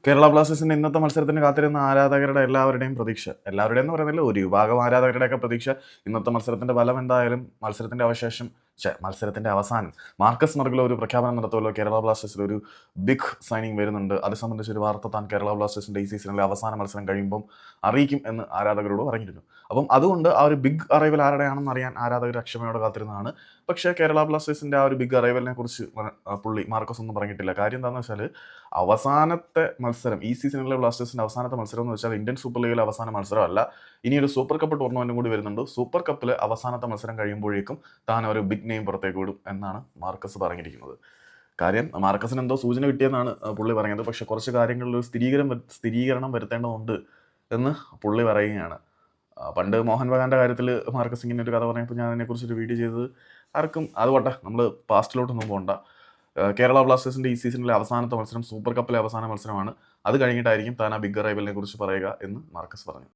കേരള ബ്ലാസ്റ്റേഴ്സിന്റെ ഇന്നത്തെ മത്സരത്തിന് കാത്തിരുന്ന ആരാധകരുടെ എല്ലാവരുടെയും പ്രതീക്ഷ, എല്ലാവരുടെയും എന്ന് പറയുന്നില്ല, ഒരു വിഭാഗം ആരാധകരുടെയൊക്കെ പ്രതീക്ഷ ഇന്നത്തെ മത്സരത്തിന്റെ ഫലം എന്തായാലും മത്സരത്തിന്റെ അവസാനം മാർക്കസ് മർഗുല ഒരു പ്രഖ്യാപനം നടത്തുമല്ലോ. കേരള ബ്ലാസ്റ്റേഴ്സിൽ ഒരു ബിഗ് സൈനിങ് വരുന്നുണ്ട്, അത് സംബന്ധിച്ച് ഒരു വാർത്ത താൻ കേരള ബ്ലാസ്റ്റേഴ്സിന്റെ ഈ സീസണിലെ അവസാന മത്സരം കഴിയുമ്പം അറിയിക്കും എന്ന് ആരാധകരോട് പറഞ്ഞിരുന്നു. അപ്പം അതുകൊണ്ട് ആ ഒരു ബിഗ് അറൈവൽ ആരുടെയാണെന്ന് അറിയാൻ ആരാധകർ അക്ഷമയോടെ കാത്തിരുന്നതാണ്. പക്ഷേ കേരള ബ്ലാസ്റ്റേഴ്സിന്റെ ആ ഒരു ബിഗ് അറൈവലിനെ കുറിച്ച് മാർക്കസ് ഒന്നും പറഞ്ഞിട്ടില്ല. കാര്യം എന്താണെന്ന് വെച്ചാൽ, അവസാനത്തെ മത്സരം ഈ സീസണിലെ ബ്ലാസ്റ്റേഴ്സിന്റെ അവസാനത്തെ മത്സരം എന്ന് വെച്ചാൽ ഇന്ത്യൻ സൂപ്പർ ലീഗിലെ അവസാന മത്സരമല്ല, ഇനിയൊരു സൂപ്പർ കപ്പ് ടൂർണമെന്റും കൂടി വരുന്നുണ്ട്. സൂപ്പർ കപ്പിൽ അവസാനത്തെ മത്സരം കഴിയുമ്പോഴേക്കും താൻ ഒരു ബിഗ് നെയിം പുറത്തേക്ക് വിടും എന്നാണ് മാർക്കസ് പറഞ്ഞിരിക്കുന്നത്. കാര്യം മാർക്കസിന് എന്തോ സൂചന കിട്ടിയെന്നാണ് പുള്ളി പറഞ്ഞത്. പക്ഷെ കുറച്ച് കാര്യങ്ങളിൽ ഒരു സ്ഥിരീകരണം വരുത്തേണ്ടതുണ്ട് എന്ന് പുള്ളി പറയുകയാണ്. പണ്ട് മോഹൻ ബഗാന്റെ കാര്യത്തിൽ മാർക്കസ് ഇങ്ങനെ ഒരു കഥ പറഞ്ഞപ്പോൾ ഞാൻ അതിനെക്കുറിച്ചൊരു വീഡിയോ ചെയ്തത് ആർക്കും അത് പോട്ടെ, നമ്മൾ പാസ്റ്റിലോട്ടൊന്നും പോകണ്ട. കേരള ബ്ലാസ്റ്റേഴ്സിന്റെ ഈ സീസണിലെ അവസാനത്തെ മത്സരം സൂപ്പർ കപ്പിലെ അവസാന മത്സരമാണ്. അത് കഴിഞ്ഞിട്ടായിരിക്കും താൻ ആ ബിഗ് അറൈവലിനെ കുറിച്ച് പറയുക എന്ന് മാർക്കസ് പറഞ്ഞു.